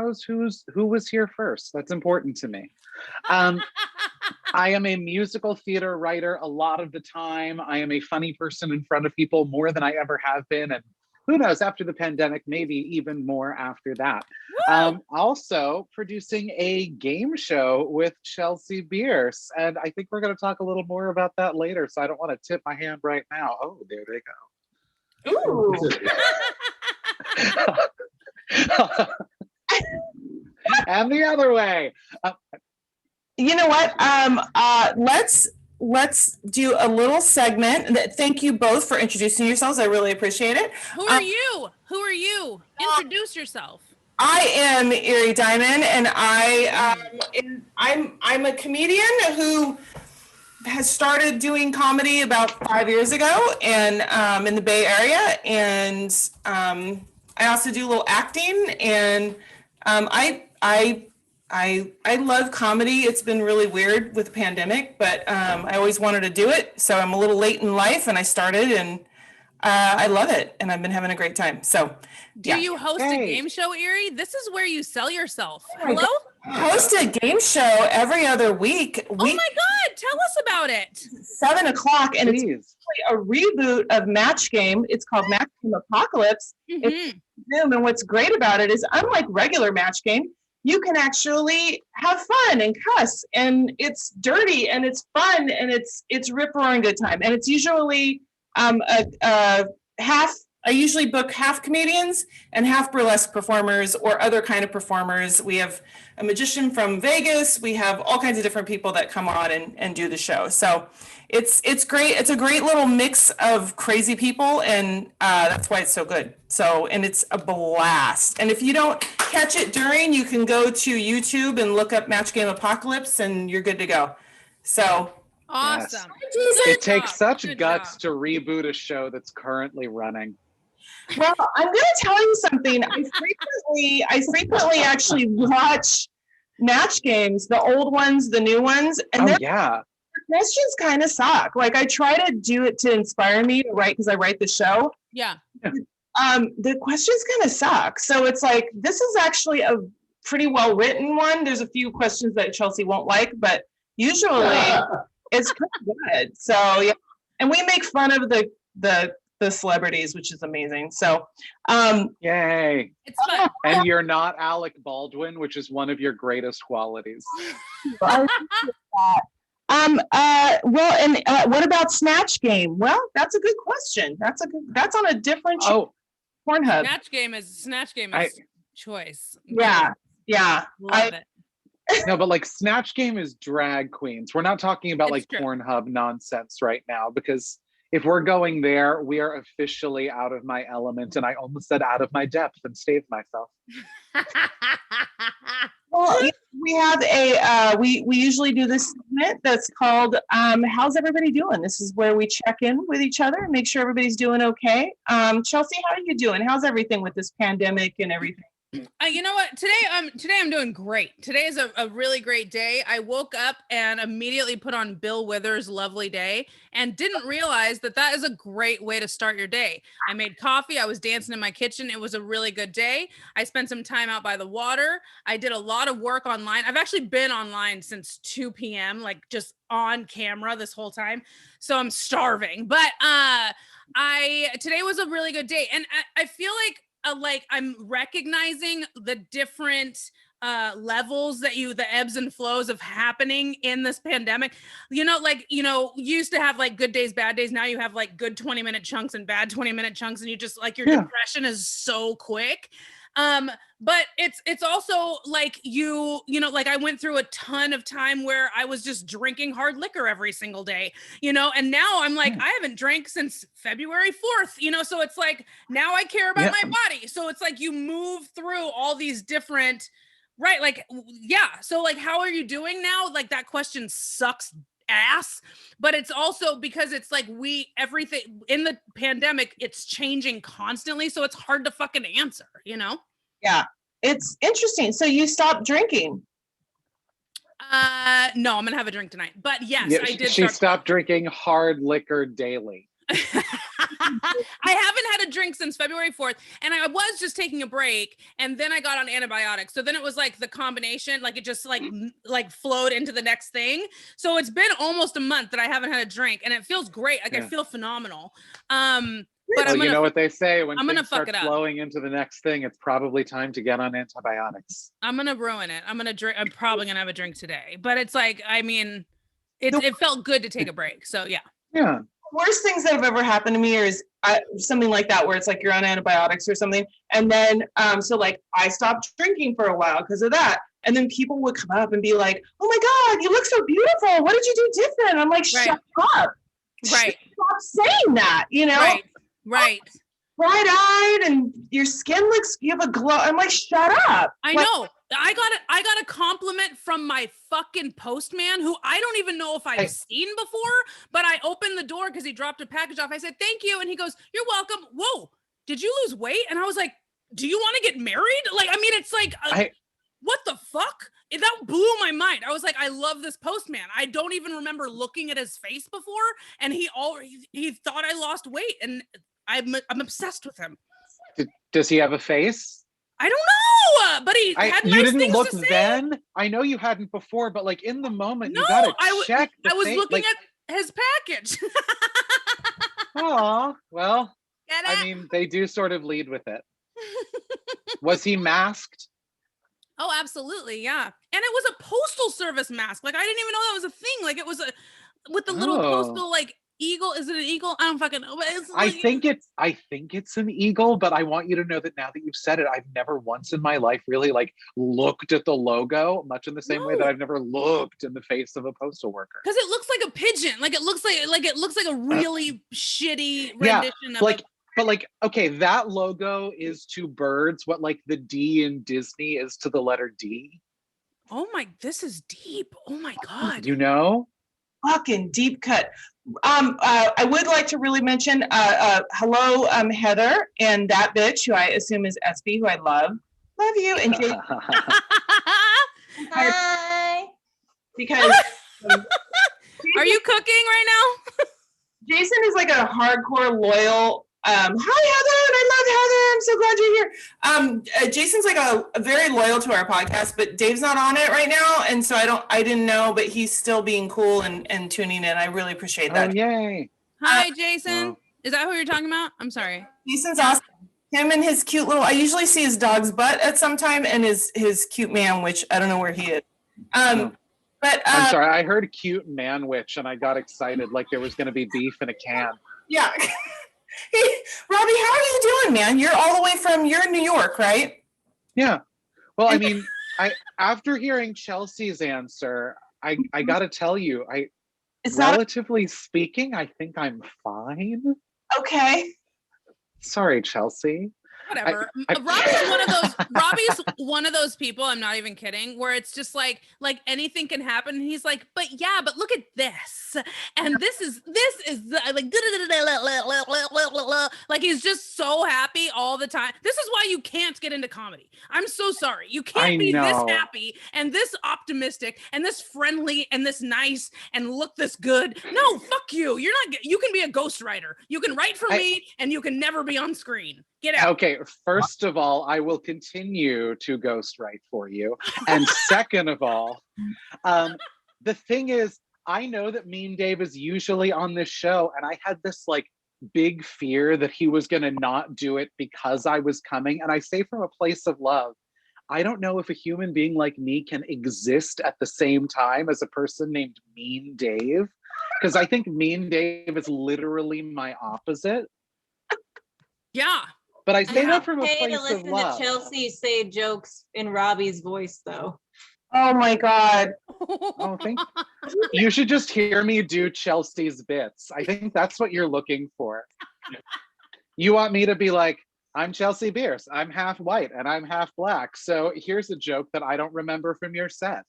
knows who was here first. That's important to me. I am a musical theater writer a lot of the time. I am a funny person in front of people more than I ever have been. And who knows, after the pandemic, maybe even more after that. Also producing a game show with Chelsea Bearce. And I think we're going to talk a little more about that later. So I don't want to tip my hand right now. Oh, there they go. Ooh. And the other way. You know what? Let's do a little segment. Thank you both for introducing yourselves. I really appreciate it. Who are you? Who are you? Introduce yourself. I am Eerie Diamond, and I'm a comedian who has started doing comedy about 5 years ago, and in the Bay Area, and I also do a little acting, and I love comedy. It's been really weird with the pandemic, but I always wanted to do it. So I'm a little late in life, and I started, and I love it, and I've been having a great time. So, do you host a game show, Eerie? This is where you sell yourself. Hello? I host a game show every other week. Oh my God! Tell us about it. 7 o'clock, and it's actually a reboot of Match Game. It's called Match Game Apocalypse. It's Zoom, and what's great about it is, unlike regular Match Game, you can actually have fun and cuss, and it's dirty and it's fun and it's rip roaring good time. And it's usually I usually book half comedians and half burlesque performers or other kind of performers. We have a magician from Vegas. We have all kinds of different people that come on and do the show. So it's great. It's a great little mix of crazy people, and that's why it's so good. So, and it's a blast. And if you don't catch it during, you can go to YouTube and look up Match Game Apocalypse, and you're good to go. So awesome. Yes. It takes such guts to reboot a show that's currently running. Well, I'm going to tell you something. I frequently actually watch Match Games, the old ones, the new ones, and the questions kind of suck. Like, I try to do it to inspire me to write, because I write the show. Yeah. The questions kind of suck. So it's like, this is actually a pretty well written one. There's a few questions that Chelsea won't like, but usually it's pretty good. So yeah, and we make fun of the celebrities, which is amazing. So yay. It's fun. And you're not Alec Baldwin, which is one of your greatest qualities. Well, what about Snatch Game? Well, that's a good question. That's on a different Pornhub. Snatch Game is choice. Yeah. Love it. No, but like Snatch Game is drag queens. We're not talking about Pornhub nonsense right now, because if we're going there, we are officially out of my element, and I almost said out of my depth and staved myself. Well, we have we usually do this segment that's called How's Everybody Doing? This is where we check in with each other and make sure everybody's doing okay. Chelsea, how are you doing? How's everything with this pandemic and everything? You know what? Today I'm doing great. Today is a really great day. I woke up and immediately put on Bill Withers' Lovely Day and didn't realize that is a great way to start your day. I made coffee. I was dancing in my kitchen. It was a really good day. I spent some time out by the water. I did a lot of work online. I've actually been online since 2 p.m., like just on camera this whole time. So I'm starving. But today was a really good day. And I feel like I'm recognizing the different levels that the ebbs and flows of happening in this pandemic. You used to have like good days, bad days. Now you have like good 20-minute chunks and bad 20-minute chunks, and you just like your depression is so quick. But it's also like like I went through a ton of time where I was just drinking hard liquor every single day, and now I'm like, I haven't drank since February 4th, so it's like, now I care about my body. So it's like you move through all these different, right? Like, yeah. So like, how are you doing now? Like that question sucks ass, but it's also because it's like everything in the pandemic, it's changing constantly. So it's hard to fucking answer, Yeah, it's interesting. So you stopped drinking? No, I'm gonna have a drink tonight. But yes, I did. She stopped drinking hard liquor daily. I haven't had a drink since February 4th, and I was just taking a break, and then I got on antibiotics. So then it was like the combination, like it just like flowed into the next thing. So it's been almost a month that I haven't had a drink, and it feels great. Like I feel phenomenal. But well, you know what they say, when I'm gonna things fuck start it up. flowing into the next thing, it's probably time to get on antibiotics. I'm gonna ruin it. I'm gonna drink. I'm probably gonna have a drink today. But it's like, I mean, it felt good to take a break. So yeah. Yeah. Worst things that have ever happened to me is something like that, where it's like you're on antibiotics or something, and then so like I stopped drinking for a while because of that, and then people would come up and be like, "Oh my God, you look so beautiful! What did you do different?" I'm like, "Shut up! Right. Stop saying that!" You know? Right. Bright-eyed, and your skin looks. You have a glow. I'm like, "Shut up!" I know. I got a compliment from my fucking postman, who I don't even know if I've seen before, but I opened the door because he dropped a package off. I said, "Thank you." And he goes, "You're welcome." Whoa, did you lose weight? And I was like, "Do you want to get married?" Like, I mean, it's like, what the fuck? That blew my mind. I was like, I love this postman. I don't even remember looking at his face before. And he thought I lost weight, and I'm obsessed with him. Does he have a face? I don't know, but he had nice you didn't things look to say. Then? I know you hadn't before, but like in the moment, No, you gotta check. I was looking at his package. Oh, well, I mean, they do sort of lead with it. Was he masked? Oh, absolutely, yeah. And it was a postal service mask. Like, I didn't even know that was a thing. Like, it was with the little postal, like, eagle. Is it an eagle? I don't fucking know. But it's like, I think it's an eagle, but I want you to know that now that you've said it, I've never once in my life really like looked at the logo, much in the same way that I've never looked in the face of a postal worker. Because it looks like a pigeon. Like, it looks like a really shitty rendition of like, but like, okay, that logo is to birds what like the D in Disney is to the letter D. Oh my, this is deep. Oh my God. You know? Fucking deep cut. I would like to really mention hello, Heather, and that bitch who I assume is SB, who I love you, and Jason. Hi. Because are you cooking right now? Jason is like a hardcore loyal. Hi, Heather, and I love Heather. I'm so glad you're here. Jason's like a very loyal to our podcast, but Dave's not on it right now, and so I didn't know, but he's still being cool and tuning in. I really appreciate that. Oh, yay! Hi, Jason. Is that who you're talking about? I'm sorry. Jason's awesome. Him and his cute little. I usually see his dog's butt at some time, and his cute man, which I don't know where he is. But I'm sorry, I heard cute man witch, and I got excited like there was going to be beef in a can. Yeah. Hey, Robby, how are you doing, man? You're all the way you're in New York, right? Yeah. Well, I mean, after hearing Chelsea's answer, I got to tell you, relatively speaking, I think I'm fine. Okay. Sorry, Chelsea. Whatever. Robby's one of those people, I'm not even kidding, where it's just like anything can happen. And he's like, but look at this. And this is like he's just so happy all the time. This is why you can't get into comedy. I'm so sorry. You can't be this happy and this optimistic and this friendly and this nice and look this good. No, fuck you. You can be a ghostwriter. You can write for me and you can never be on screen. Get out. Okay, first of all, I will continue to ghostwrite for you. And second of all, the thing is, I know that Mean Dave is usually on this show, and I had this like big fear that he was going to not do it because I was coming. And I say from a place of love, I don't know if a human being like me can exist at the same time as a person named Mean Dave, because I think Mean Dave is literally my opposite. Yeah. But I say that from a pay place to listen of love. to Chelsea say jokes in Robby's voice, though. Oh my God. Oh, thank you. You should just hear me do Chelsea's bits. I think that's what you're looking for. You want me to be like, I'm Chelsea Bearce. I'm half white and I'm half black. So here's a joke that I don't remember from your set.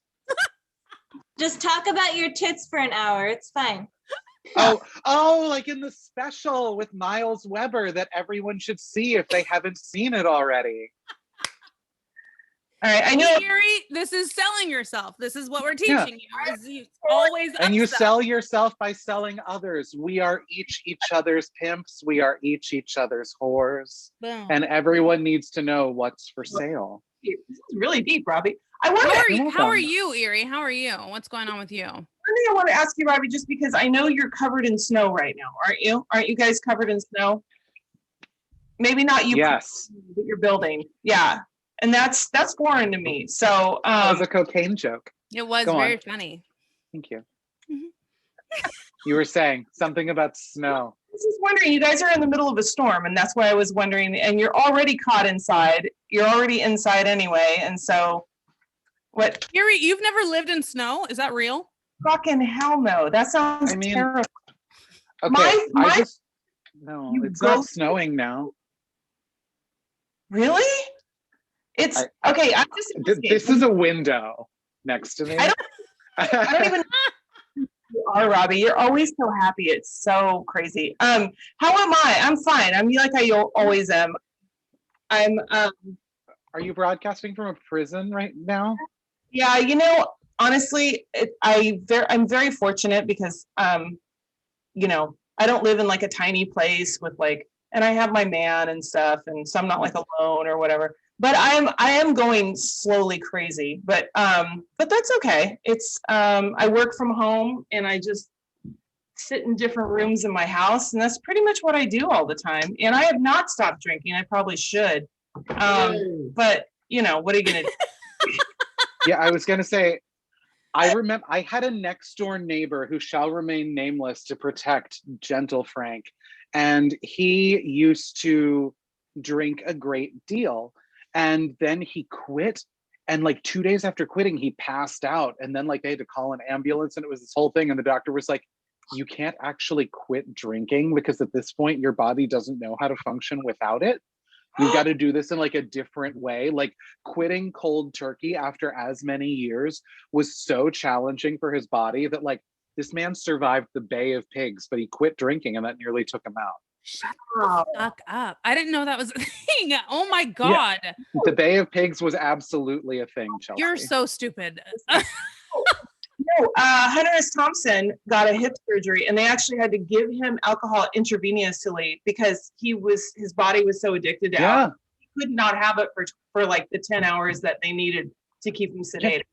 Just talk about your tits for an hour. It's fine. Oh, like in the special with Miles Weber that everyone should see if they haven't seen it already. All right. I know. Eerie, this is selling yourself. This is what we're Yeah. teaching you. Is you always And you upsell. sell yourself by selling others. We are each other's pimps. We are each other's whores. Boom. And everyone needs to know what's for sale. This is really deep, Robbie. I wonder. How are you, Eerie? How are you? What's going on with you? One thing I want to ask you, Robbie, just because I know you're covered in snow right now, aren't you? Aren't you guys covered in snow? Maybe not you, Yes. but your building. Yeah. And that's foreign to me. So That was a cocaine joke. It was Go on. very funny. Thank you. Mhm. You were saying something about snow. I was just wondering, you guys are in the middle of a storm, and that's why I was wondering, and you're already caught inside. You're already inside anyway. And so what? Eerie, you've never lived in snow? Is that real? Fucking hell no. That sounds I mean, terrible. Okay. My- No, You it's go- not snowing now. Really? It's okay. I'm just This is a window next to me. I don't even know you are, Robbie. You're always so happy. It's so crazy. How am I? I'm fine. I'm like I always am. I'm Are you broadcasting from a prison right now? yeah, honestly, I'm very fortunate because I don't live in like a tiny place with like, and I have my man and stuff, and so I'm not like alone or whatever. But I am going slowly crazy, but that's okay. It's I work from home and I just sit in different rooms in my house, and that's pretty much what I do all the time. And I have not stopped drinking. I probably should, but what are you gonna do? Yeah, I was gonna say, I remember I had a next door neighbor who shall remain nameless to protect gentle Frank, and he used to drink a great deal, and then he quit, and like 2 days after quitting he passed out, and then like they had to call an ambulance, and it was this whole thing, and the doctor was like, you can't actually quit drinking because at this point your body doesn't know how to function without it. You've got to do this in like a different way. Like quitting cold turkey after as many years was so challenging for his body that like this man survived the Bay of Pigs, but he quit drinking and that nearly took him out. Shut the fuck up. I didn't know that was a thing. Oh my God. Yeah. The Bay of Pigs was absolutely a thing, Chelsea. You're so stupid. No, Hunter S. Thompson got a hip surgery, and they actually had to give him alcohol intravenously because his body was so addicted to alcohol. He could not have it for like the 10 hours that they needed to keep him sedated.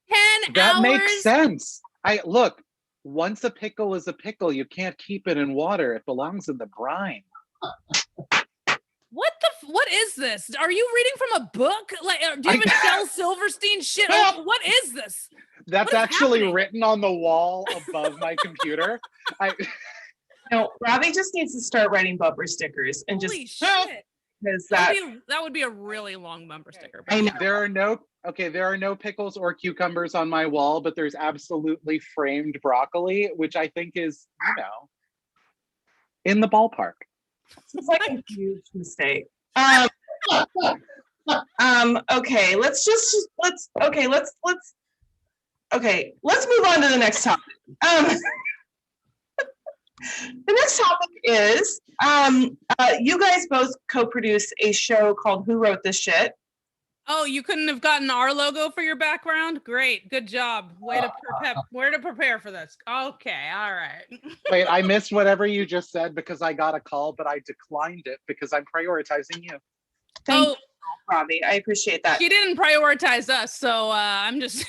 10 That hours? makes sense. Look, once a pickle is a pickle, you can't keep it in water. It belongs in the brine. What is this? Are you reading from a book? Like, do you have Michelle Silverstein shit? What is this? That's What is actually happening? written on the wall above my computer. No, Robbie just needs to start writing bumper stickers and just Holy shit. because That would be a really long bumper sticker. I know. There are no pickles or cucumbers on my wall, but there's absolutely framed broccoli, which I think is, in the ballpark. it's like a huge mistake. Okay, let's move on to the next topic. The next topic is you guys both co-produce a show called Who Wrote This Shit? Oh, you couldn't have gotten our logo for your background? Great. Good job. Way to prepare for this. Okay. All right. Wait, I missed whatever you just said because I got a call, but I declined it because I'm prioritizing you. Thank you, Robbie. I appreciate that. She didn't prioritize us, so I'm just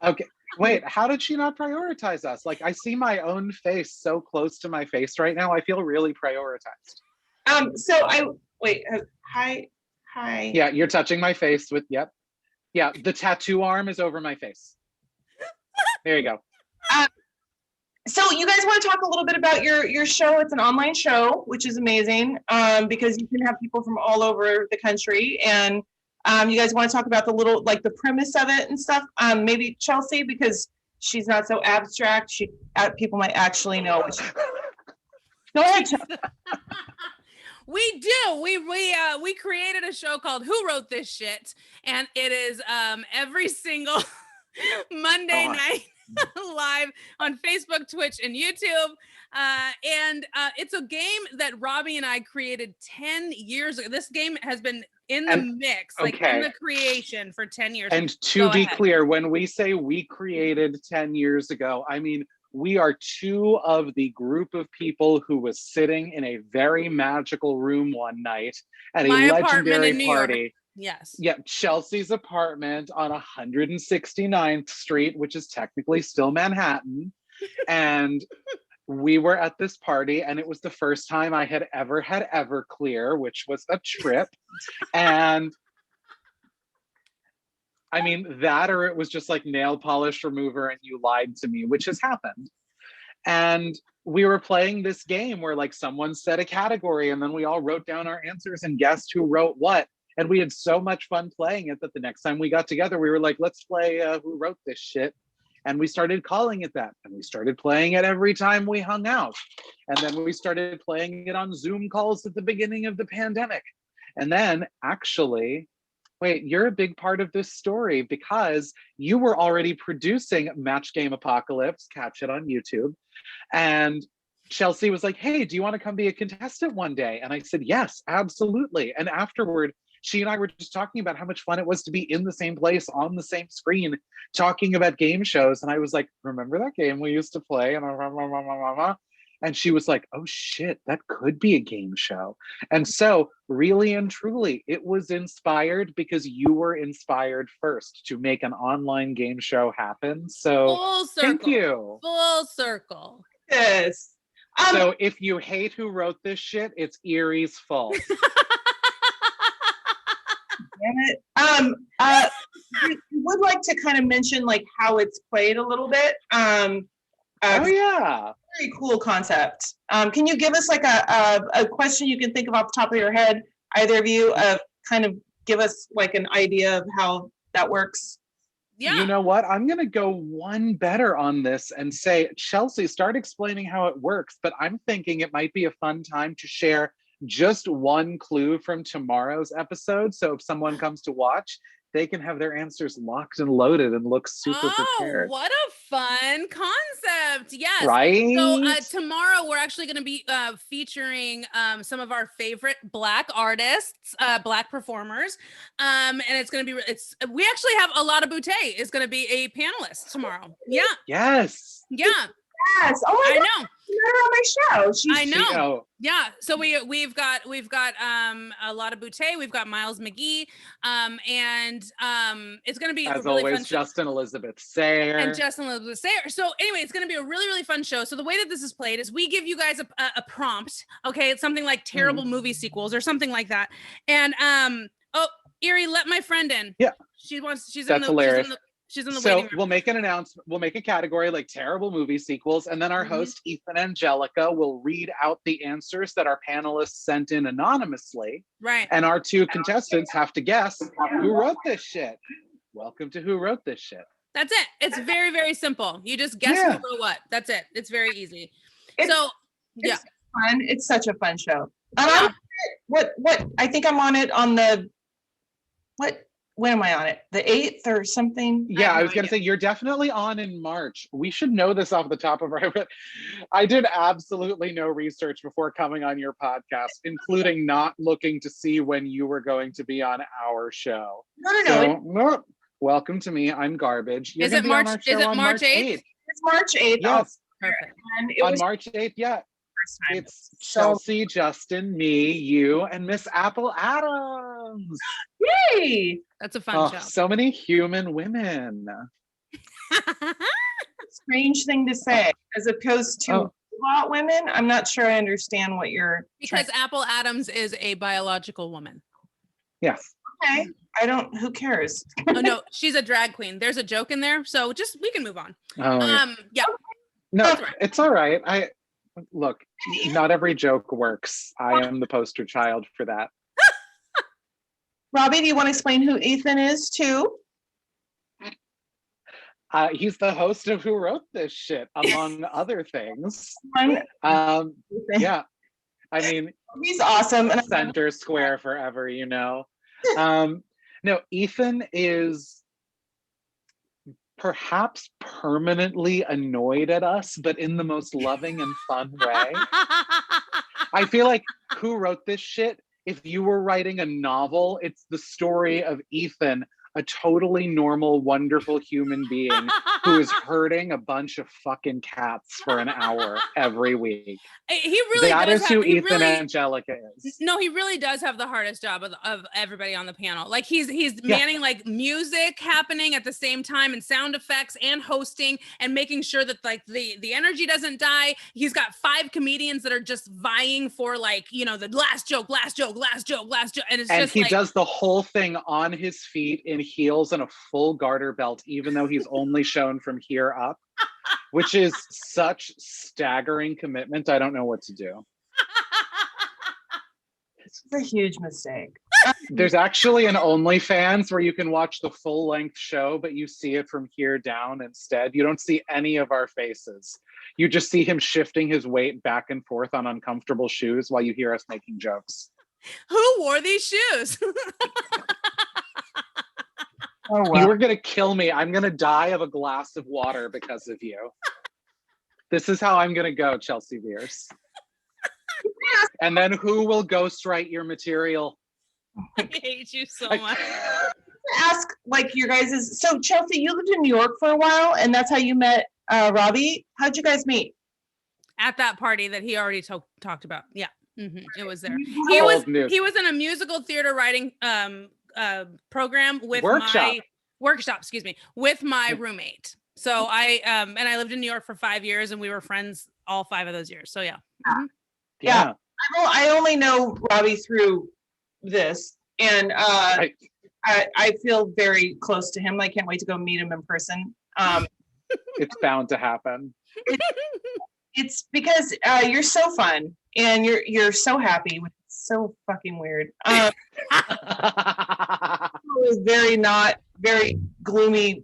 Okay. Wait, how did she not prioritize us? Like, I see my own face so close to my face right now. I feel really prioritized. Hi. Yeah, you're touching my face with, yep. Yeah, the tattoo arm is over my face. There you go. So you guys want to talk a little bit about your show? It's an online show, which is amazing because you can have people from all over the country. And you guys want to talk about the premise of it and stuff? Maybe Chelsea, because she's not so abstract. People might actually know. Go ahead, Chelsea. We do. We created a show called Who Wrote This Shit? And it is every single Monday night live on Facebook, Twitch, and YouTube. And it's a game that Robbie and I created 10 years ago. This game has been in the mix, like in the creation for 10 years. And to be clear, when we say we created 10 years ago, I mean, we are two of the group of people who was sitting in a very magical room one night at a legendary party. Yes. Yeah, Chelsea's apartment on 169th Street, which is technically still Manhattan. And we were at this party, and it was the first time I had ever had Everclear, which was a trip. And I mean, that or it was just like nail polish remover and you lied to me, which has happened. And we were playing this game where like someone said a category and then we all wrote down our answers and guessed who wrote what. And we had so much fun playing it that the next time we got together, we were like, let's play Who Wrote This Shit? And we started calling it that. And we started playing it every time we hung out. And then we started playing it on Zoom calls at the beginning of the pandemic. And then actually, wait, you're a big part of this story because you were already producing Match Game Apocalypse, catch it on YouTube. And Chelsea was like, hey, do you want to come be a contestant one day? And I said, yes, absolutely. And afterward, she and I were just talking about how much fun it was to be in the same place on the same screen, talking about game shows. And I was like, remember that game we used to play? And she was like, oh shit, that could be a game show. And so really and truly, it was inspired because you were inspired first to make an online game show happen. So full circle. Thank you. Full circle. Yes. So if you hate Who Wrote This Shit, it's Eerie's fault. Damn it. I would like to kind of mention like how it's played a little bit. Oh yeah. Very cool concept. Can you give us like a question you can think of off the top of your head, either of you, kind of give us like an idea of how that works? Yeah. You know what? I'm going to go one better on this and say, Chelsea, start explaining how it works, but I'm thinking it might be a fun time to share just one clue from tomorrow's episode. So if someone comes to watch, they can have their answers locked and loaded and look super prepared. What a fun concept. Yes. Right? So tomorrow we're actually going to be featuring some of our favorite Black artists, Black performers. And it's going to be, we actually have a lot of Boutte is going to be a panelist tomorrow. Yeah. Yes. Yeah. Yes. Oh my God. I know. Her on my show. I know. Yeah. So we've got a lot of Boutte. We've got Miles McGee, and it's going to be as a really always fun show. Justin Elizabeth Sayre. So anyway, it's going to be a really, really fun show. So the way that this is played is we give you guys a prompt. Okay, it's something like terrible movie sequels or something like that. And Eerie, let my friend in. Yeah, That's hilarious. She's in the waiting room. We'll make an announcement. We'll make a category like terrible movie sequels. And then our host, Ethan Angelica, will read out the answers that our panelists sent in anonymously. Right. And our two contestants have to guess who wrote this shit. Welcome to Who Wrote This Shit. That's it. It's very, very simple. You just guess who wrote what. That's it. It's very easy. It's fun. It's such a fun show. What I think I'm on it on the when am I on it? The 8th or something? Yeah, I was going to say, you're definitely on in March. We should know this off the top of our head. I did absolutely no research before coming on your podcast, including not looking to see when you were going to be on our show. No. Welcome to me. I'm garbage. Is it March 8th? It's March 8th. Yes. Perfect. On March 8th, yeah. It's Chelsea, Justin, me, you, and Miss Apple Adams. Yay! That's a fun show. So many human women. Strange thing to say, as opposed to robot women. I'm not sure I understand what you're. Because Apple Adams is a biological woman. Yes. Okay. Who cares? Oh no, she's a drag queen. There's a joke in there, so we can move on. Yeah. No, it's all right. Look, not every joke works. I am the poster child for that. Robby, do you want to explain who Ethan is too? He's the host of Who Wrote This Shit, among other things. Yeah, I mean, he's awesome. Center square forever, you know. No, Ethan is perhaps permanently annoyed at us, but in the most loving and fun way. I feel like Who Wrote This Shit if you were writing a novel, it's the story of Ethan, a totally normal, wonderful human being who is herding a bunch of fucking cats for an hour every week. He really That does is who have, he Ethan really, Angelica is. no, he really does have the hardest job of everybody on the panel. Like he's Yeah. manning like music happening at the same time and sound effects and hosting and making sure that like the energy doesn't die. He's got 5 comedians that are just vying for like, you know, the last joke. And it's And just he like, does the whole thing on his feet in heels and a full garter belt, even though he's only shown from here up, which is such staggering commitment. I don't know what to do. This is a huge mistake. There's actually an OnlyFans where you can watch the full length show, but you see it from here down instead. You don't see any of our faces. You just see him shifting his weight back and forth on uncomfortable shoes while you hear us making jokes. who wore these shoes? Oh, You well. were going to kill me. I'm going to die of a glass of water because of you. This is how I'm going to go, Chelsea Bearce. And then who will ghostwrite your material? I hate you so I- much. Ask like your guys' so Chelsea, you lived in New York for a while and that's how you met Robby. How'd you guys meet? At that party that he already talked about. Yeah. It was there. Old news. He was in a musical theater writing program with Workshop. my workshop, excuse me, with my roommate. So I lived in New York for 5 years and we were friends all 5 of those years. So yeah. Yeah. I only know Robby through this and I feel very close to him. I can't wait to go meet him in person. It's bound to happen. It's because you're so fun and you're so happy, which is so fucking weird. It was very gloomy,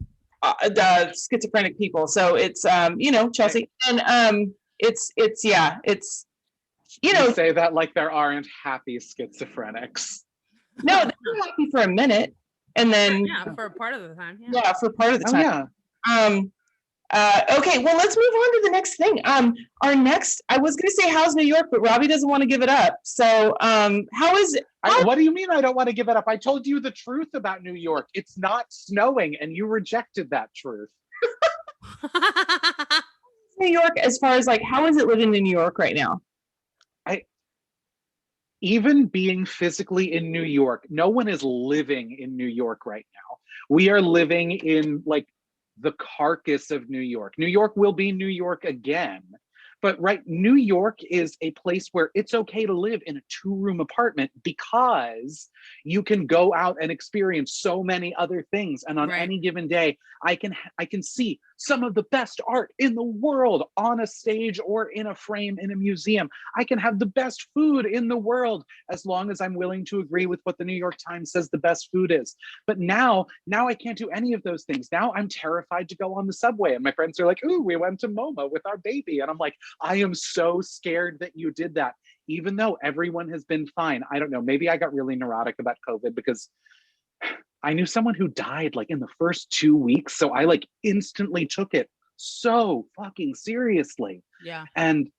schizophrenic people. So it's Chelsea, and it's You say that like there aren't happy schizophrenics. no, they're happy for a minute, and then Yeah, for a part of the time. Yeah. for part of the Oh time. yeah. Okay, well, let's move on to the next thing. Our next, I was going to say, how's New York, but Robby doesn't want to give it up. So, how is it? What do you mean I don't want to give it up? I told you the truth about New York. It's not snowing, and you rejected that truth. New York, as far as like, how is it living in New York right now? Even being physically in New York, no one is living in New York right now. We are living in like the carcass of New York. New York will be New York again. But New York is a place where it's okay to live in a 2-room apartment because you can go out and experience so many other things. And on any given day, I can see some of the best art in the world on a stage or in a frame in a museum. I can have the best food in the world as long as I'm willing to agree with what the New York Times says the best food is. But now I can't do any of those things. Now I'm terrified to go on the subway. And my friends are like, ooh, we went to MoMA with our baby. And I'm like, I am so scared that you did that, even though everyone has been fine. I don't know. Maybe I got really neurotic about COVID because I knew someone who died like in the first 2 weeks. So I like instantly took it so fucking seriously. Yeah. And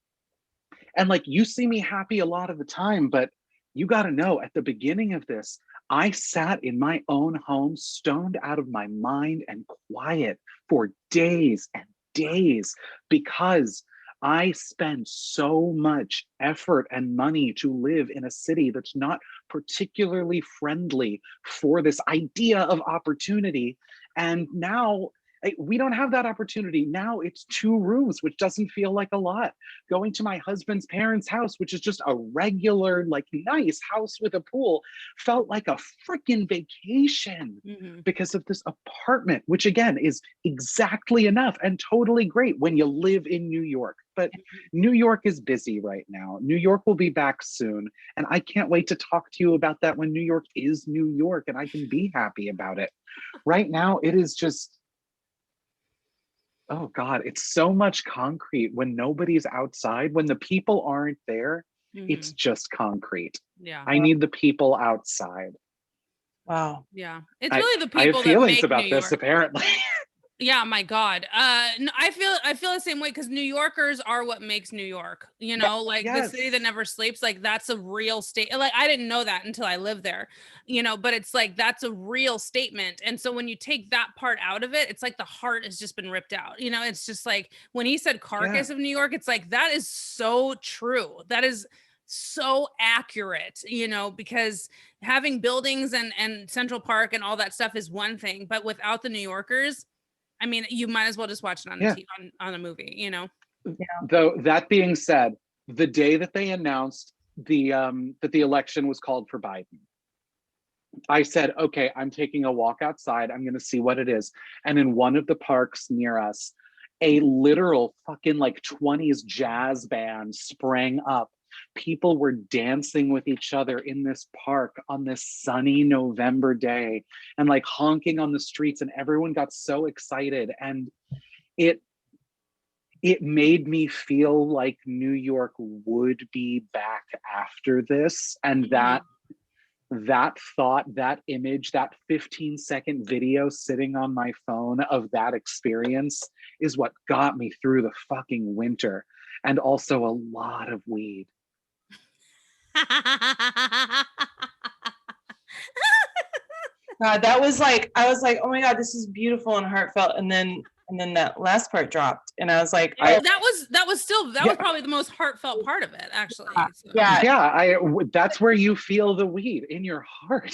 like, you see me happy a lot of the time, but you got to know at the beginning of this, I sat in my own home, stoned out of my mind and quiet for days and days because I spend so much effort and money to live in a city that's not particularly friendly for this idea of opportunity. And now we don't have that opportunity. Now it's 2 rooms, which doesn't feel like a lot. Going to my husband's parents' house, which is just a regular, like nice house with a pool, felt like a freaking vacation because of this apartment, which again is exactly enough and totally great when you live in New York. But New York is busy right now. New York will be back soon. And I can't wait to talk to you about that when New York is New York and I can be happy about it. Right now, it is just, oh God, it's so much concrete when nobody's outside, when the people aren't there, it's just concrete. Yeah. I need the people outside. Wow. Yeah. It's really the people I have feelings that make about New this, York. apparently. Yeah, my God. I feel the same way because New Yorkers are what makes New York. You know, like the city that never sleeps. Like that's a real state. Like I didn't know that until I lived there. You know, but it's like that's a real statement. And so when you take that part out of it, it's like the heart has just been ripped out. You know, it's just like when he said carcass of New York, it's like that is so true. That is so accurate, you know, because having buildings and Central Park and all that stuff is one thing, but without the New Yorkers, I mean, you might as well just watch it on on a movie, you know. Though that being said, the day that they announced that the election was called for Biden, I said, okay, I'm taking a walk outside. I'm going to see what it is. And in one of the parks near us, a literal fucking like 20s jazz band sprang up. People were dancing with each other in this park on this sunny November day and like honking on the streets, and everyone got so excited. And it made me feel like New York would be back after this. And that thought, that image, that 15-second video sitting on my phone of that experience is what got me through the fucking winter. And also a lot of weed. God, that was like, I was like, oh my God, this is beautiful and heartfelt. And then that last part dropped, and I was like, that was probably the most heartfult part of it, actually. So. Yeah, that's where you feel the weed, in your heart.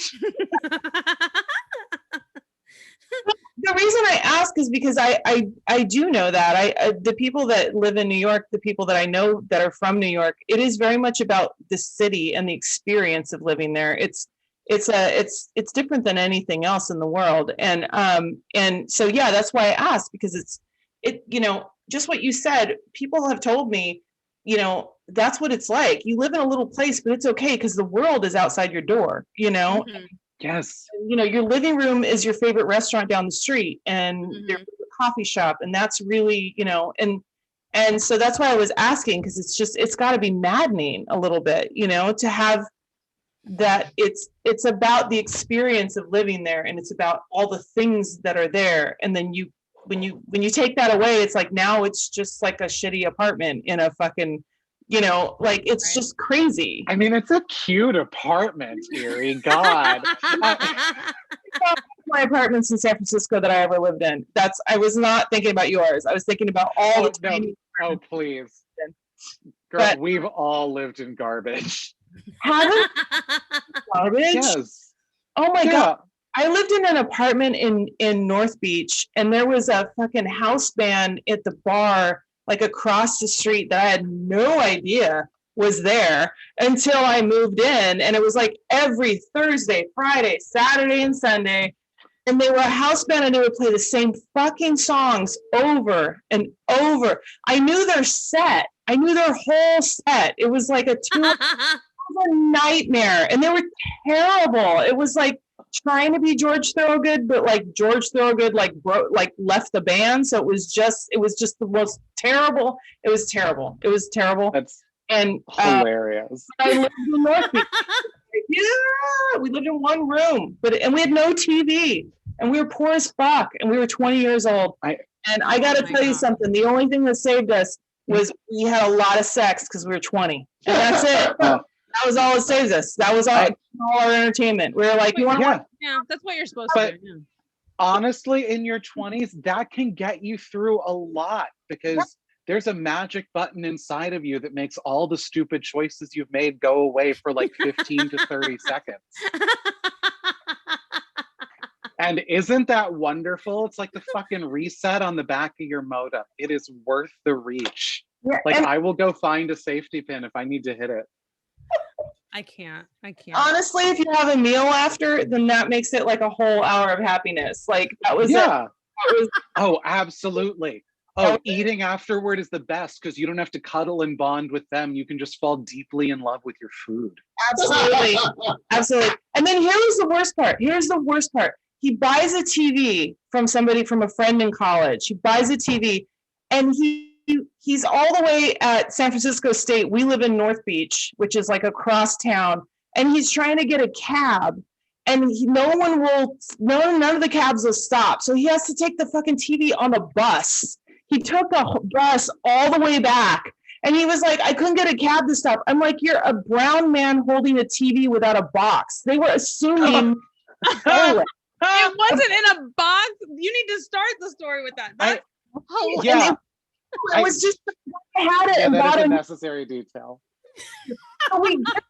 The reason I ask is because I do know that I the people that live in New York, the people that I know that are from New York, it is very much about the city and the experience of living there. It's different than anything else in the world, and so yeah, that's why I asked, because it you know, just what you said. People have told me, you know, that's what it's like. You live in a little place, but it's okay because the world is outside your door. You know. Mm-hmm. Yes. You know, your living room is your favorite restaurant down the street, and your favorite coffee shop, and that's really, you know, and so that's why I was asking, because it's got to be maddening a little bit, you know, to have that. It's about the experience of living there, and it's about all the things that are there, and then when you take that away, it's like now it's just like a shitty apartment in a fucking, you know, like it's just crazy. I mean, it's a cute apartment, Eerie. God. My apartments in San Francisco that I ever lived in. I was not thinking about yours. I was thinking about all the tiny. Oh, please. Girl, But we've all lived in garbage. Haven't garbage? Yes. Oh my God. I lived in an apartment in North Beach, and there was a fucking house band at the bar like across the street that I had no idea was there until I moved in. And it was like every Thursday, Friday, Saturday, and Sunday. And they were a house band, and they would play the same fucking songs over and over. I knew their set. I knew their whole set. It was like a nightmare. And they were terrible. It was like trying to be George Thorogood, but like George Thorogood like left the band, so it was just the most terrible. It was terrible. That's hilarious. I lived in North Beach. Yeah, we lived in one room, and we had no TV, and we were poor as fuck, and we were 20 years old. I got to tell you something. The only thing that saved us was we had a lot of sex because we were 20, and that's it. That was all it saves us. That was all our entertainment. We were like, you want to that's what you're supposed to do. Honestly, in your 20s, that can get you through a lot, because there's a magic button inside of you that makes all the stupid choices you've made go away for like 15 to 30 seconds. And isn't that wonderful? It's like the fucking reset on the back of your modem. It is worth the reach. Yeah, like I will go find a safety pin if I need to hit it. I can't. Honestly, if you have a meal after, then that makes it like a whole hour of happiness. Like that was it. Oh, absolutely. Oh, eating afterward is the best because you don't have to cuddle and bond with them. You can just fall deeply in love with your food. Absolutely. Absolutely. And then here's the worst part. He buys a TV from a friend in college. He buys a TV, and he's all the way at San Francisco State. We live in North Beach, which is like across town. And he's trying to get a cab. and none of the cabs will stop. So he has to take the fucking TV on the bus. He took the bus all the way back. And he was like, I couldn't get a cab to stop. I'm like, you're a brown man holding a TV without a box. They were assuming. It wasn't in a box. You need to start the story with that. That's Yeah. It was just, I had it and that bought is a it. necessary detail. So we get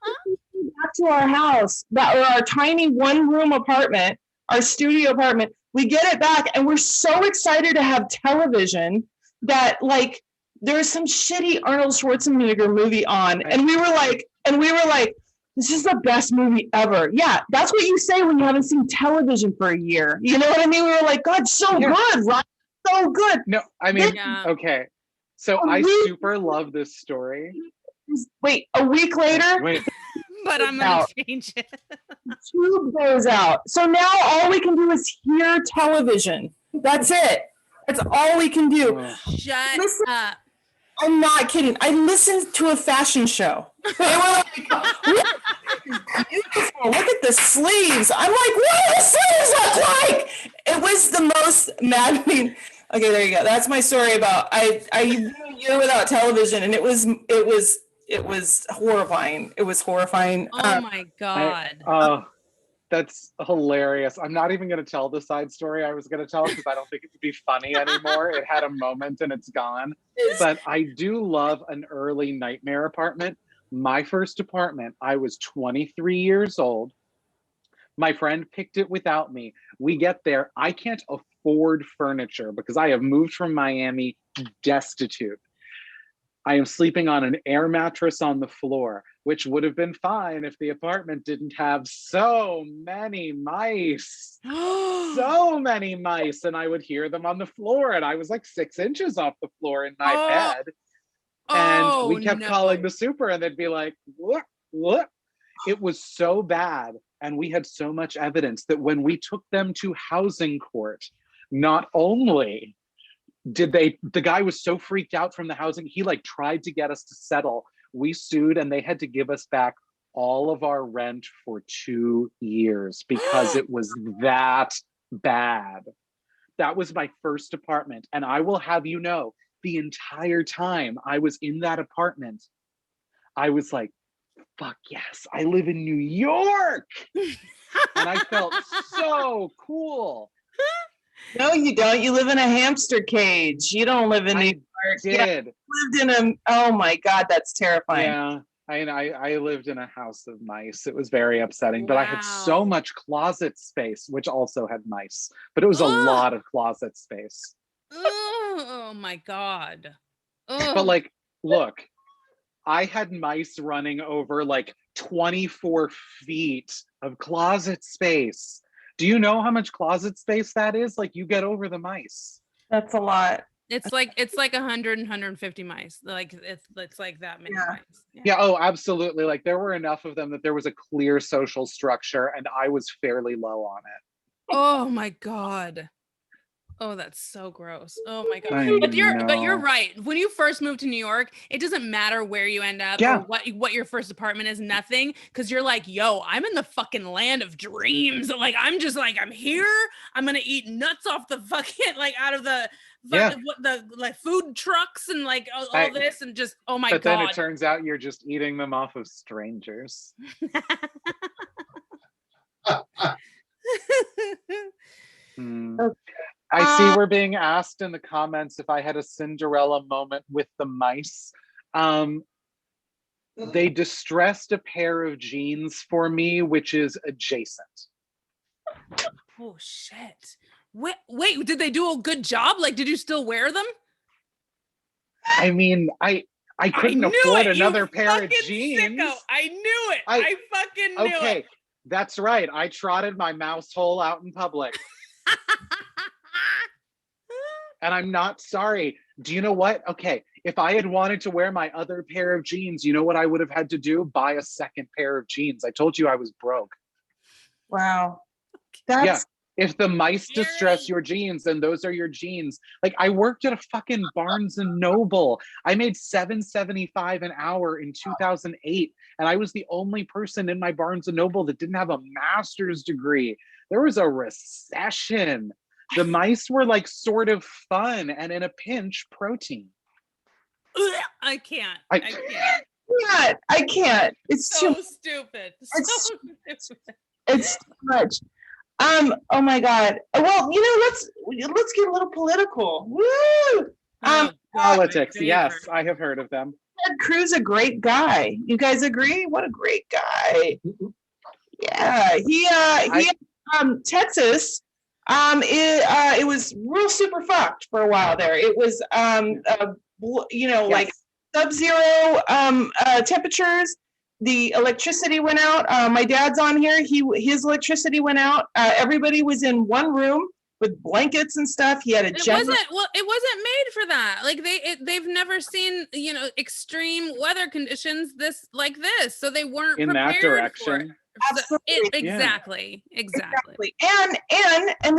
back to our house, our tiny one-room apartment, our studio apartment. We get it back, and we're so excited to have television that, like, there's some shitty Arnold Schwarzenegger movie on, and we were like, this is the best movie ever. Yeah, that's what you say when you haven't seen television for a year. You know what I mean? We were like, God, so good, right? So good. No, I mean, okay. So I super love this story. Wait, a week later? Wait. But I'm going to change it. Tube goes out. So now all we can do is hear television. That's it. That's all we can do. Shut up. I'm not kidding. I listened to a fashion show. They were like, beautiful. Look at the sleeves. I'm like, what do the sleeves look like? It was the most maddening. Okay, there you go. That's my story about I a year without television, and it was horrifying. It was horrifying. Oh my God. That's hilarious. I'm not even going to tell the side story I was going to tell because I don't think it would be funny anymore. It had a moment and it's gone. But I do love an early nightmare apartment. My first apartment, I was 23 years old. My friend picked it without me. We get there. I can't afford furniture because I have moved from Miami destitute. I am sleeping on an air mattress on the floor, which would have been fine if the apartment didn't have so many mice. So many mice. And I would hear them on the floor. And I was like 6 inches off the floor in my bed. And we kept calling the super and they'd be like, what? It was so bad. And we had so much evidence that when we took them to housing court, not only the guy was so freaked out from the housing, he like tried to get us to settle. We sued and they had to give us back all of our rent for 2 years because it was that bad. That was my first apartment. And I will have you know, the entire time I was in that apartment, I was like, fuck yes, I live in New York. And I felt so cool. No, you don't. You live in a hamster cage. You don't live in New York. Did. Yeah, lived in a. Oh my God, that's terrifying. Yeah, I lived in a house of mice. It was very upsetting, but I had so much closet space, which also had mice. But it was a lot of closet space. Oh my God. But like, look, I had mice running over like 24 feet of closet space. Do you know how much closet space that is? Like you get over the mice. That's a lot. It's like 100 and 150 mice. Like it's like that many mice. Yeah. Oh, absolutely. Like there were enough of them that there was a clear social structure and I was fairly low on it. Oh my God. Oh, that's so gross. Oh my God. But you're right. When you first move to New York, it doesn't matter where you end up or what your first apartment is, nothing. Cause you're like, yo, I'm in the fucking land of dreams. Like, I'm just like, I'm here. I'm going to eat nuts off the fucking, like out of the like food trucks and like all this and just, oh my God. But then it turns out you're just eating them off of strangers. I see we're being asked in the comments if I had a Cinderella moment with the mice. They distressed a pair of jeans for me, which is adjacent. Oh shit. Wait, did they do a good job? Like, did you still wear them? I mean, I couldn't afford another pair of jeans. Sicko. I knew it. I fucking knew it. Okay, that's right. I trotted my mouse hole out in public. And I'm not sorry. Do you know what? Okay, if I had wanted to wear my other pair of jeans, you know what I would have had to do? Buy a second pair of jeans. I told you I was broke. Wow. If the mice distress your jeans, then those are your jeans. Like, I worked at a fucking Barnes and Noble. I made $7.75 an hour in 2008, and I was the only person in my Barnes and Noble that didn't have a master's degree. There was a recession. The mice were like sort of fun, and in a pinch, protein. I can't. I can't. It's so too stupid. It's too much. Oh my God. Well, let's get a little political. Woo! Politics. Yes, I have heard of them. Ted Cruz, a great guy. You guys agree? What a great guy. Yeah, Texas. It was real super fucked for a while there. It was like sub-zero temperatures. The electricity went out. My dad's on here. His electricity went out. Everybody was in one room with blankets and stuff. He had a it wasn't made for that. Like they've never seen, extreme weather conditions like this. So they weren't in prepared that direction. Exactly. And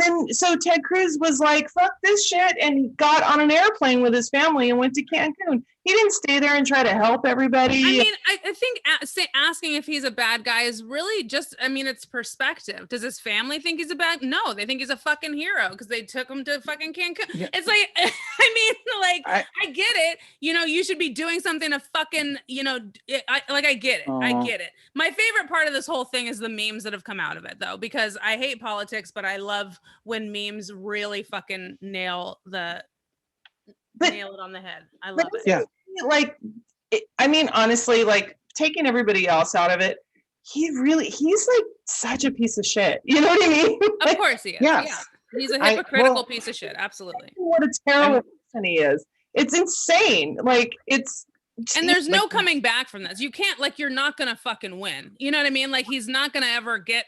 then so Ted Cruz was like, fuck this shit, and got on an airplane with his family and went to Cancun. He didn't stay there and try to help everybody. I mean, I think asking if he's a bad guy is really just, it's perspective. Does his family think he's a bad? No, they think he's a fucking hero because they took him to fucking Cancun. Yeah. It's like, I get it. You should be doing something to fucking, I get it. I get it. My favorite part of this whole thing is the memes that have come out of it, though, because I hate politics, but I love when memes really fucking nail it on the head. I love it. Yeah. Honestly, like taking everybody else out of it, he's like such a piece of shit. You know what I mean? Of course he is. Yes. Yeah. He's a hypocritical piece of shit. Absolutely. What a terrible person he is. It's insane. And there's no coming back from this. You can't, you're not gonna fucking win. You know what I mean? Like, he's not gonna ever get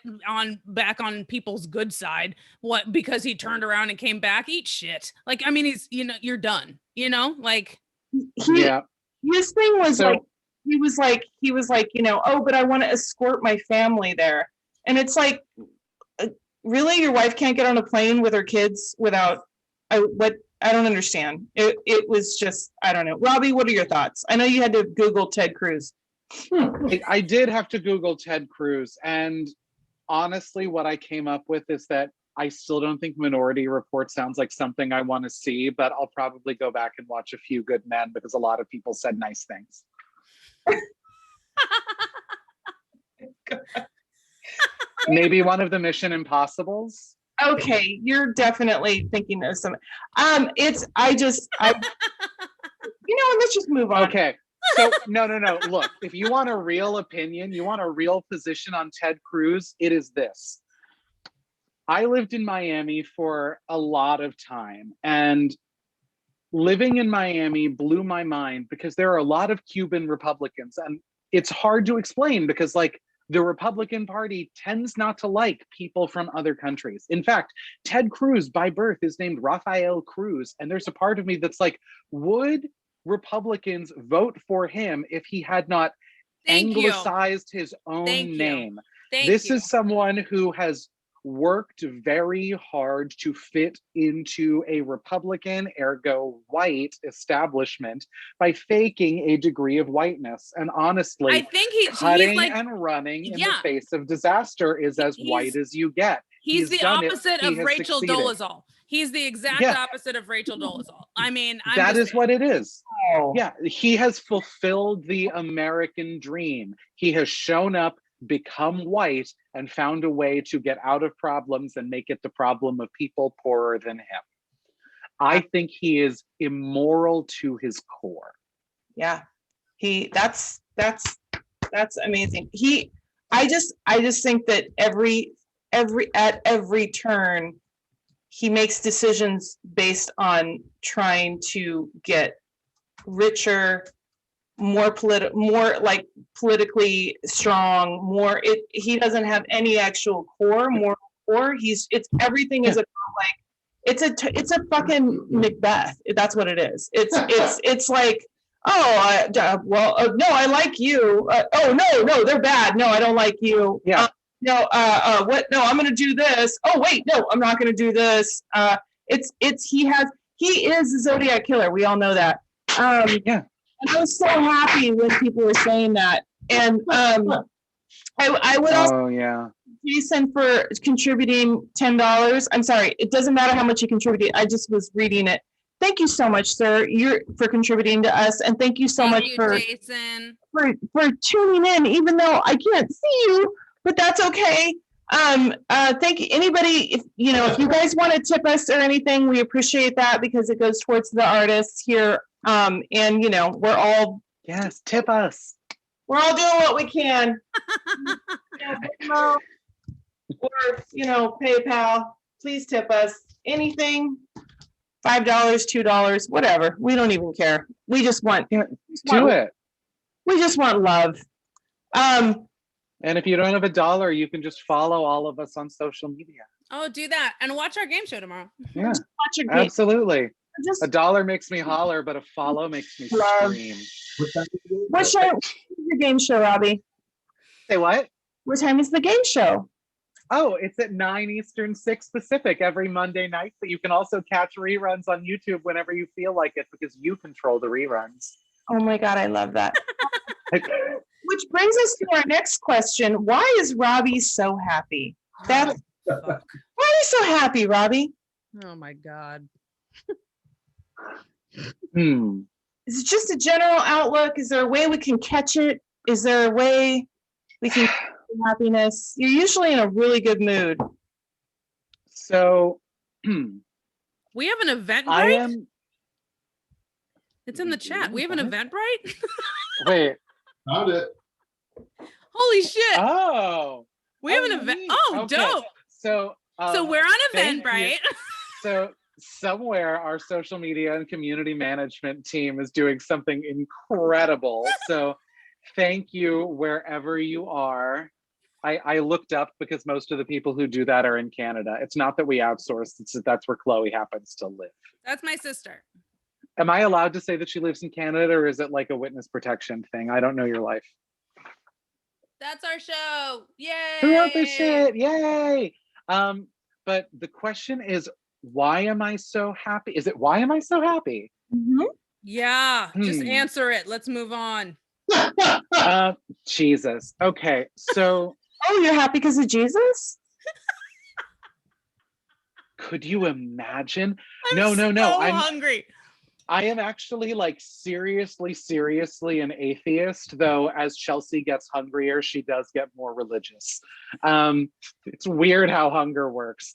back on people's good side. What? Because he turned around and came back? Eat shit. He's, you're done. His thing was he was like, oh, but I want to escort my family there. And it's like, really? Your wife can't get on a plane with her kids without, I don't understand. It was just, I don't know. Robby, what are your thoughts? I know you had to Google Ted Cruz. I did have to Google Ted Cruz. And honestly, what I came up with is that I still don't think Minority Report sounds like something I want to see, but I'll probably go back and watch A Few Good Men because a lot of people said nice things. Maybe one of the Mission Impossibles. Okay, you're definitely thinking of some. Let's just move on. Okay. So no. Look, if you want a real opinion, you want a real position on Ted Cruz, it is this. I lived in Miami for a lot of time, and living in Miami blew my mind because there are a lot of Cuban Republicans, and it's hard to explain because the Republican Party tends not to like people from other countries. In fact, Ted Cruz by birth is named Rafael Cruz, and there's a part of me that's like, would Republicans vote for him if he had not anglicized his own name? This is someone who has worked very hard to fit into a Republican, ergo white establishment by faking a degree of whiteness. And honestly, I think cutting and running in the face of disaster is as white as you get. He's the opposite of Rachel Dolezal. He's the exact opposite of Rachel Dolezal. That is what it is. Oh. Yeah, he has fulfilled the American dream. He has shown up, become white, and found a way to get out of problems and make it the problem of people poorer than him. I think he is immoral to his core. Yeah, that's amazing. I just think that at every turn he makes decisions based on trying to get richer, more politically strong, he doesn't have any actual moral core. Everything is it's a fucking Macbeth. That's what it is. It's like, no, I like you. Oh no, they're bad. No, I don't like you. Yeah. what? No, I'm going to do this. Oh, wait, no, I'm not going to do this. He is a Zodiac killer. We all know that. Yeah. And I was so happy when people were saying that. And I would also Oh yeah. Jason for contributing $10. I'm sorry, it doesn't matter how much you contributed. I just was reading it. Thank you so much, sir. You're for contributing to us, and thank you so much for Jason. for tuning in, even though I can't see you, but that's okay. Thank you. Anybody, if you guys want to tip us or anything, we appreciate that because it goes towards the artists here. And we're all tip us. We're all doing what we can. Or PayPal. Please tip us anything. $5, $2, whatever. We don't even care. We just want do it. We just want love. And if you don't have $1, you can just follow all of us on social media. Oh, do that and watch our game show tomorrow. Yeah, absolutely. $1 makes me holler, but a follow makes me scream. What's your game show, Robbie? Say what? What time is the game show? Oh, it's at 9 Eastern, 6 Pacific every Monday night, but you can also catch reruns on YouTube whenever you feel like it because you control the reruns. Oh my God, I love that. Which brings us to our next question. Why is Robbie so happy? Why are you so happy, Robbie? Oh my God. Is it just a general outlook? Is there a way we can catch it? Is there a way we can catch happiness? You're usually in a really good mood. So we have an event, right? It's in the chat. We have an event, right? Wait. Found it. Holy shit. Oh. We have an event. Oh, okay. Dope. So we're on Eventbrite. So somewhere our social media and community management team is doing something incredible. So thank you wherever you are. I looked up because most of the people who do that are in Canada. It's not that we outsourced, it's that that's where Chloe happens to live. That's my sister. Am I allowed to say that she lives in Canada or is it like a witness protection thing? I don't know your life. That's our show. Yay. Who wrote this shit? Yay. But the question is, why am I so happy? Is it why am I so happy? Mm-hmm. Yeah, just answer it. Let's move on. Jesus. Okay, so. Oh, you're happy because of Jesus? Could you imagine? I'm hungry. I am actually like seriously an atheist, though as Chelsea gets hungrier, she does get more religious. It's weird how hunger works.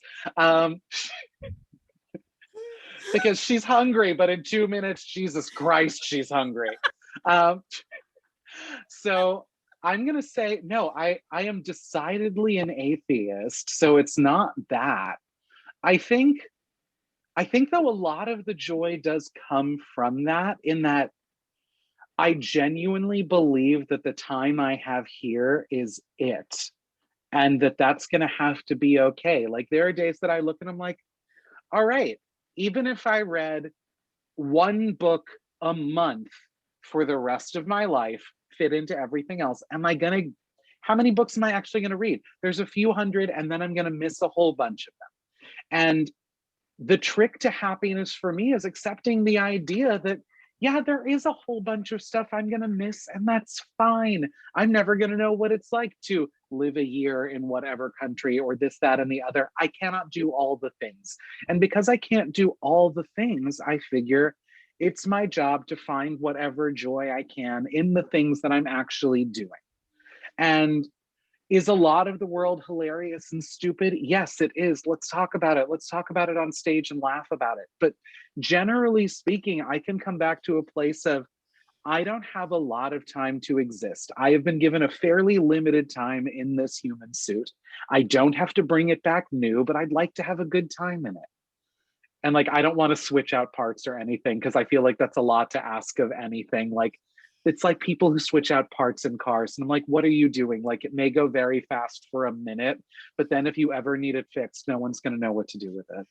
Because she's hungry, but in 2 minutes, Jesus Christ, she's hungry. So I'm gonna say, no, I am decidedly an atheist, so it's not that. I think though a lot of the joy does come from that, in that I genuinely believe that the time I have here is it, and that's gonna have to be okay. Like there are days that I look and I'm like, all right, even if I read one book a month for the rest of my life, fit into everything else, how many books am I actually gonna read? There's a few hundred, and then I'm gonna miss a whole bunch of them. And the trick to happiness for me is accepting the idea that, yeah, there is a whole bunch of stuff I'm gonna miss, and that's fine. I'm never gonna know what it's like to live a year in whatever country or this, that, and the other. I cannot do all the things. And because I can't do all the things, I figure it's my job to find whatever joy I can in the things that I'm actually doing. And is a lot of the world hilarious and stupid? Yes, it is. Let's talk about it. Let's talk about it on stage and laugh about it. But generally speaking, I can come back to a place of, I don't have a lot of time to exist. I have been given a fairly limited time in this human suit. I don't have to bring it back new, but I'd like to have a good time in it. And like, I don't want to switch out parts or anything, because I feel like that's a lot to ask of anything. Like, it's like people who switch out parts in cars. And I'm like, what are you doing? Like, it may go very fast for a minute, but then if you ever need it fixed, no one's going to know what to do with it.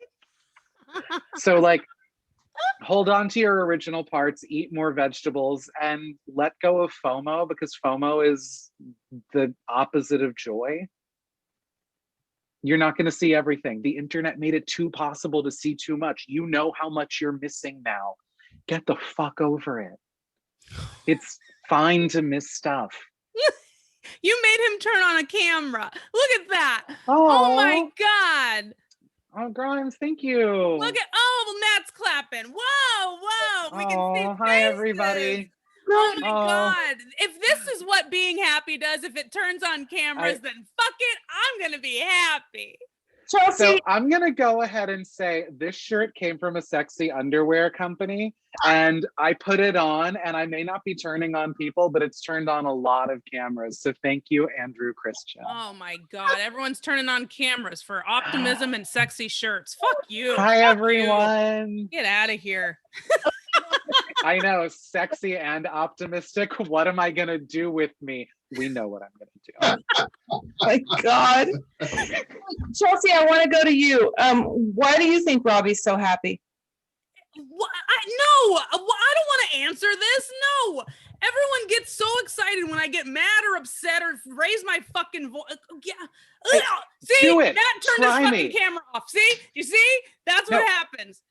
So like, hold on to your original parts, eat more vegetables, and let go of FOMO, because FOMO is the opposite of joy. You're not going to see everything. The internet made it too possible to see too much. You know how much you're missing now. Get the fuck over it. It's fine to miss stuff. You made him turn on a camera. Look at that. Oh my God. Oh, Grimes, thank you. Look at, Matt's clapping. Whoa. We can see Hi, faces. everybody. Oh my God. If this is what being happy does, if it turns on cameras, then fuck it. I'm going to be happy. Chelsea. So I'm going to go ahead and say this shirt came from a sexy underwear company, and I put it on, and I may not be turning on people, but it's turned on a lot of cameras. So thank you, Andrew Christian. Oh my God. Everyone's turning on cameras for optimism and sexy shirts. Fuck you. Hi, Fuck everyone. you. Get out of here. I know, sexy and optimistic. What am I going to do with me? We know what I'm going to do. Oh my God. Chelsea, I want to go to you. Why do you think Robby's so happy? I don't want to answer this. No. Everyone gets so excited when I get mad or upset or raise my fucking voice. Yeah. See, do it. Matt turned Try his fucking me. camera off. See? You see? That's what happens.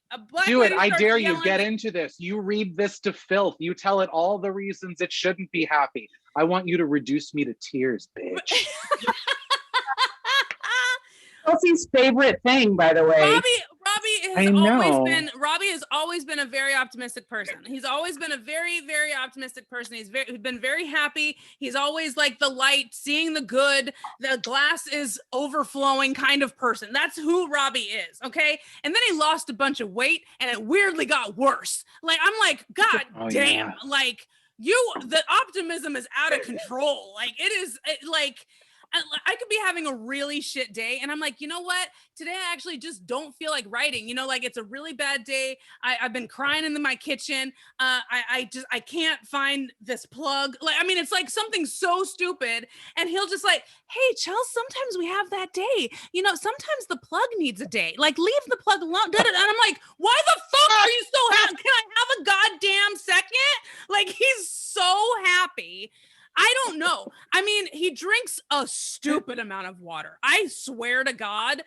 Do it. I dare you. Get into this. You read this to filth. You tell it all the reasons it shouldn't be happy. I want you to reduce me to tears, bitch. Chelsea's favorite thing, by the way. Robby has always been a very optimistic person. He's always been a very, very optimistic person. He's been very happy. He's always like the light, seeing the good, the glass is overflowing kind of person. That's who Robby is, okay? And then he lost a bunch of weight and it weirdly got worse. Like, I'm like, God damn, like the optimism is out of control. Like I could be having a really shit day and I'm like, you know what? Today I actually just don't feel like writing. You know, like it's a really bad day. I've been crying in my kitchen. I can't find this plug. Like, I mean, it's like something so stupid. And he'll just like, hey, Chelsea, sometimes we have that day. You know, sometimes the plug needs a day. Like, leave the plug alone. And I'm like, why the fuck are you so happy? Can I have a goddamn second? Like, he's so happy. I don't know. I mean, he drinks a stupid amount of water. I swear to God,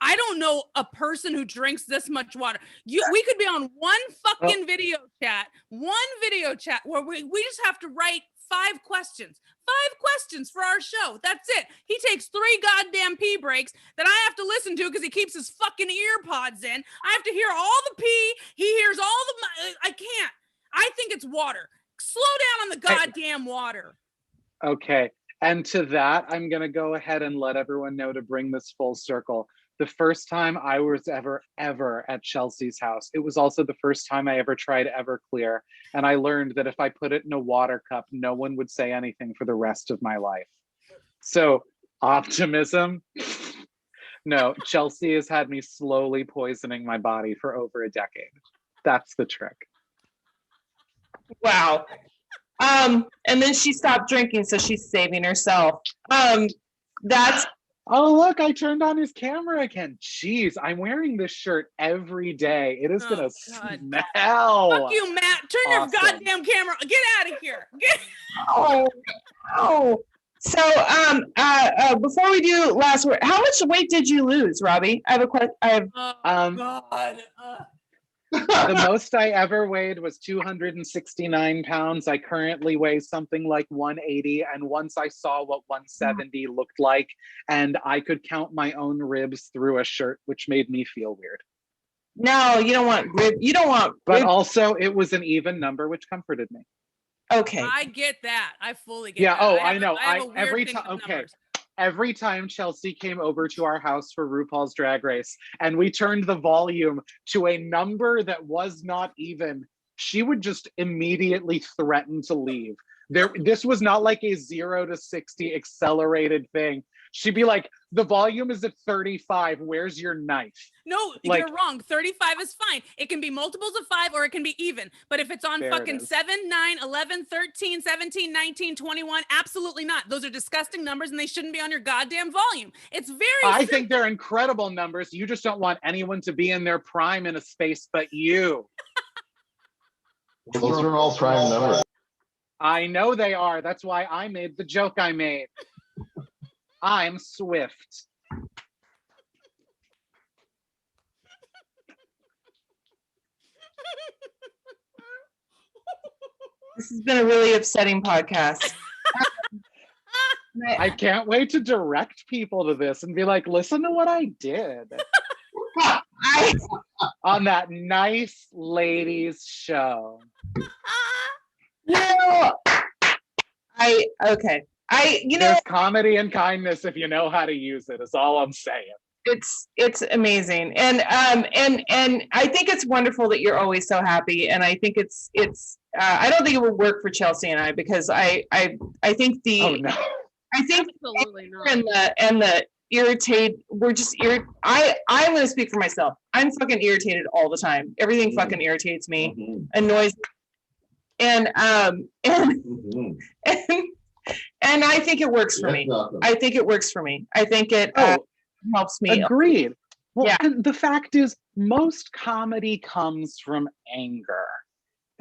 I don't know a person who drinks this much water. We could be on one fucking video chat where we just have to write 5 questions. 5 questions for our show. That's it. He takes 3 goddamn pee breaks that I have to listen to because he keeps his fucking ear pods in. I have to hear all the pee. He hears all the... I can't. I think it's water. Slow down on the goddamn water. Okay. And to that, I'm going to go ahead and let everyone know to bring this full circle. The first time I was ever at Chelsea's house, it was also the first time I ever tried Everclear. And I learned that if I put it in a water cup, no one would say anything for the rest of my life. So optimism. No, Chelsea has had me slowly poisoning my body for over a decade. That's the trick. Wow. And then she stopped drinking, so she's saving herself. That's... Oh, look, I turned on his camera again. Jeez, I'm wearing this shirt every day. It is gonna smell. Fuck you, Matt. Turn your goddamn camera. Get out of here. Oh. So, before we do last word, how much weight did you lose, Robby? I have a question. God. The most I ever weighed was 269 pounds. I currently weigh something like 180. And once I saw what 170 looked like, and I could count my own ribs through a shirt, which made me feel weird. No, you don't want rib. You don't want. But also, it was an even number, which comforted me. Okay. I get that. I fully get that. Yeah. Oh, I know. Every time. Okay. Every time Chelsea came over to our house for RuPaul's Drag Race and we turned the volume to a number that was not even, she would just immediately threaten to leave. This was not like a 0 to 60 accelerated thing. She'd be like, the volume is at 35. Where's your knife? No, you're wrong. 35 is fine. It can be multiples of 5 or it can be even. But if it's on fucking 7, 9, 11, 13, 17, 19, 21, absolutely not. Those are disgusting numbers and they shouldn't be on your goddamn volume. It's very I think they're incredible numbers. You just don't want anyone to be in their prime in a space but you. Those are all prime numbers. I know they are. That's why I made the joke I made. I'm Swift. This has been a really upsetting podcast. I can't wait to direct people to this and be like, listen to what I did on that nice ladies show. Okay. There's comedy and kindness if you know how to use it, is all I'm saying. It's amazing. And I think it's wonderful that you're always so happy. And I think it's I don't think it would work for Chelsea and I, because I think Oh no. I think Absolutely not. and the irritate, we're just I'm going to speak for myself. I'm fucking irritated all the time. Everything fucking irritates me, annoys me. And I think it works for me. I think it works for me. I think it helps me. Agreed. Well, Yeah. and the fact is, most comedy comes from anger.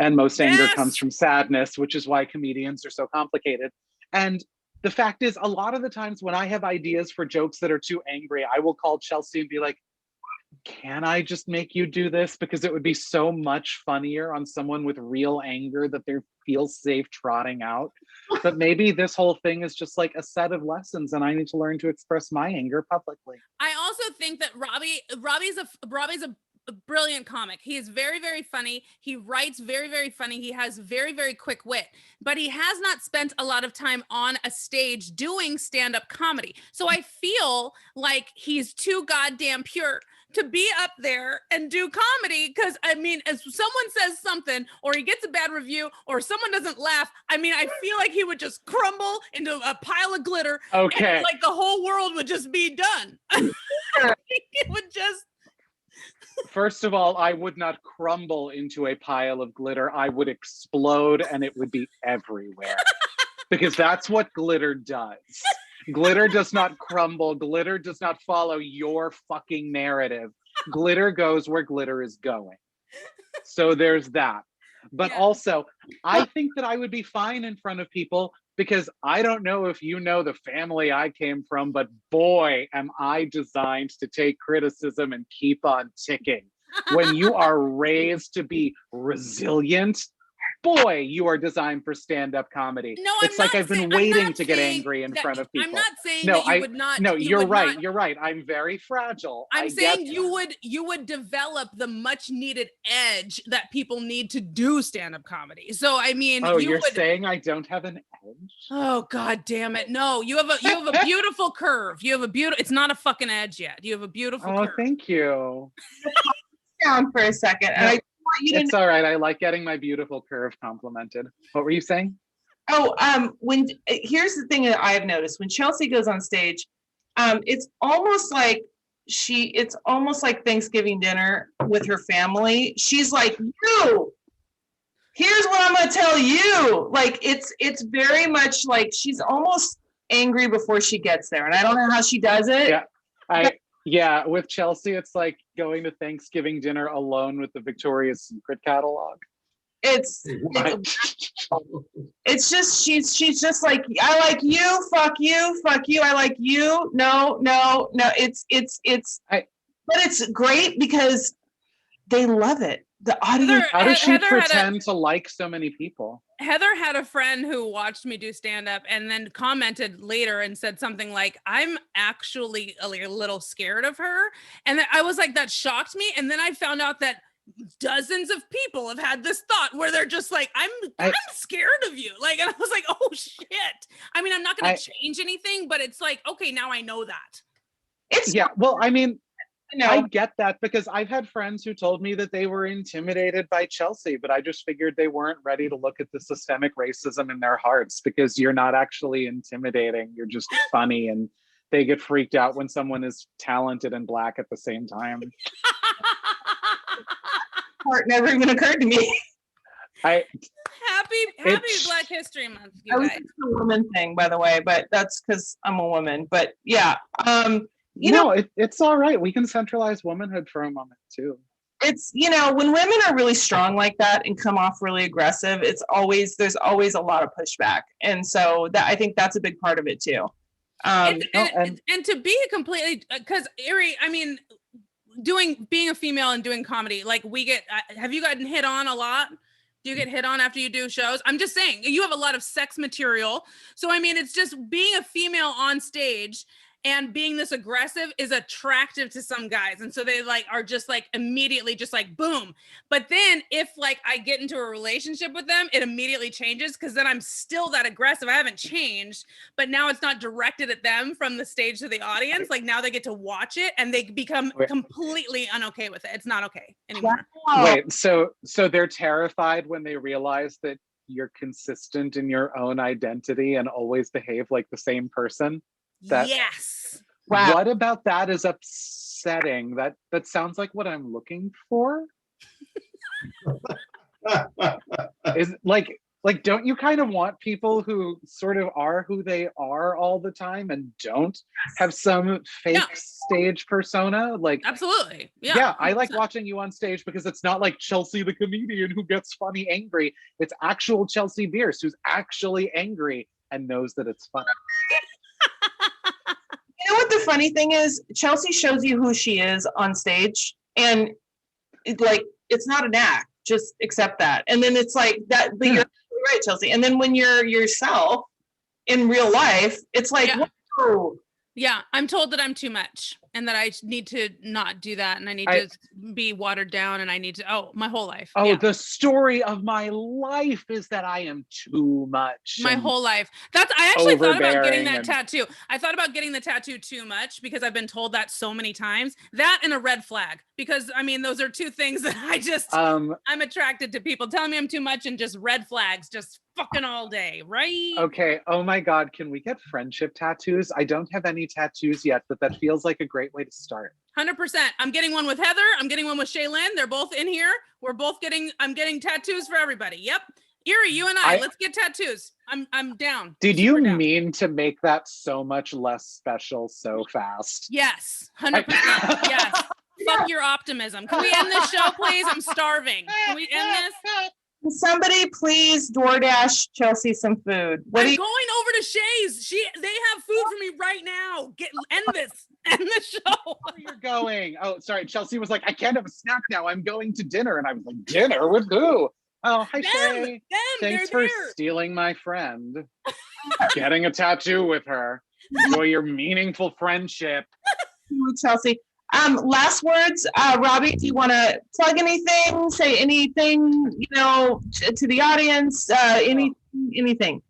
And most anger Yes! comes from sadness, which is why comedians are so complicated. And the fact is, a lot of the times when I have ideas for jokes that are too angry, I will call Chelsea and be like, can I just make you do this? Because it would be so much funnier on someone with real anger that they feel safe trotting out. But maybe this whole thing is just like a set of lessons and I need to learn to express my anger publicly. I also think that Robbie's a brilliant comic. He is very, very funny. He writes very, very funny. He has very, very quick wit, but he has not spent a lot of time on a stage doing stand-up comedy. So I feel like he's too goddamn pure to be up there and do comedy. Because I mean, as someone says something or he gets a bad review or someone doesn't laugh, I mean, I feel like he would just crumble into a pile of glitter. Okay. And like the whole world would just be done. I think it would just. First of all, I would not crumble into a pile of glitter. I would explode and it would be everywhere. Because that's what glitter does. Glitter does not crumble. Glitter does not follow your fucking narrative. Glitter goes where glitter is going. So there's that. But also, I think that I would be fine in front of people because I don't know if you know the family I came from, but boy, am I designed to take criticism and keep on ticking. When you are raised to be resilient, boy, you are designed for stand-up comedy. No, it's like I've been waiting to get angry in front of people. I'm not saying that you would not. No, you're right. You're right. I'm very fragile. I'm saying you would develop the much needed edge that people need to do stand-up comedy. So I mean, you're saying I don't have an edge? Oh God damn it! No, you have a beautiful curve. You have a beautiful. It's not a fucking edge yet. You have a beautiful. Oh, curve. Thank you. Down for a second. And I want you to it's all right. I like getting my beautiful curve complimented. What were you saying? When here's the thing that I've noticed when Chelsea goes on stage, it's almost like Thanksgiving dinner with her family. She's like, here's what I'm going to tell you. Like it's very much like she's almost angry before she gets there. And I don't know how she does it. Yeah, with Chelsea, it's like going to Thanksgiving dinner alone with the Victoria's Secret catalog. It's just she's just like, I like you, fuck you, I like you. No. But it's great because they love it. The audience. How does she pretend to like so many people? Heather had a friend who watched me do stand-up and then commented later and said something like, I'm actually a little scared of her. And I was like, that shocked me. And then I found out that dozens of people have had this thought where they're just like, I'm scared of you. Like, and I was like, oh shit. I mean, I'm not going to change anything, but it's like, okay, now I know that. Well, I mean, I get that because I've had friends who told me that they were intimidated by Chelsea, but I just figured they weren't ready to look at the systemic racism in their hearts because you're not actually intimidating. You're just funny and they get freaked out when someone is talented and Black at the same time. Part never even occurred to me. Happy Black History Month, you guys. It's a woman thing, by the way, but that's because I'm a woman. But yeah, it's all right. We can centralize womanhood for a moment too. It's, when women are really strong like that and come off really aggressive, there's always a lot of pushback. And so I think that's a big part of it too. And to be completely, because Eerie, I mean, being a female and doing comedy, like have you gotten hit on a lot Do you get hit on after you do shows? I'm just saying, you have a lot of sex material. So, I mean, it's just being a female on stage and being this aggressive is attractive to some guys. And so they like are just like immediately just like boom. But then if like I get into a relationship with them, it immediately changes because then I'm still that aggressive. I haven't changed, but now it's not directed at them from the stage to the audience. Like now they get to watch it and they become completely unokay with it. It's not okay anymore. Wow. Wait, so they're terrified when they realize that you're consistent in your own identity and always behave like the same person? Yes. Wow. What about that is upsetting? That sounds like what I'm looking for. Is like don't you kind of want people who sort of are who they are all the time and don't have some fake stage persona? Like Absolutely. Yeah. Yeah, I like 100%. watching you on stage because it's not like Chelsea the comedian who gets funny angry. It's actual Chelsea Bearce who's actually angry and knows that it's funny. You know what the funny thing is? Chelsea shows you who she is on stage, and it's not an act. Just accept that, and then it's like that. But you're right, Chelsea. And then when you're yourself in real life, it's like, whoa. Yeah, I'm told that I'm too much and that I need to not do that and I need to be watered down and I need to, my whole life. Oh, the story of my life is that I am too much. My whole life. I actually thought about getting that tattoo. I thought about getting the tattoo too much because I've been told that so many times. That and a red flag, because I mean, those are two things that I just, I'm attracted to people telling me I'm too much and just red flags, just fucking all day, right? Okay. Oh my God. Can we get friendship tattoos? I don't have any tattoos yet, but that feels like a great way to start. 100%. I'm getting one with Heather. I'm getting one with Shaylin. They're both in here. I'm getting tattoos for everybody. Yep. Eerie, you and I let's get tattoos. I'm down. Did you mean to make that so much less special so fast? Yes. 100%. Yes. Fuck your optimism. Can we end this show, please? I'm starving. Can we end this? Somebody please DoorDash Chelsea some food. I'm going over to Shay's. They have food for me right now. End the show. Where you're going? Oh, sorry. Chelsea was like, I can't have a snack now. I'm going to dinner. And I was like, dinner with who? Oh, hi, Shay. Thanks for stealing my friend. Getting a tattoo with her. Enjoy your meaningful friendship. Chelsea. Last words, Robby, do you want to plug anything, say anything, to the audience, anything?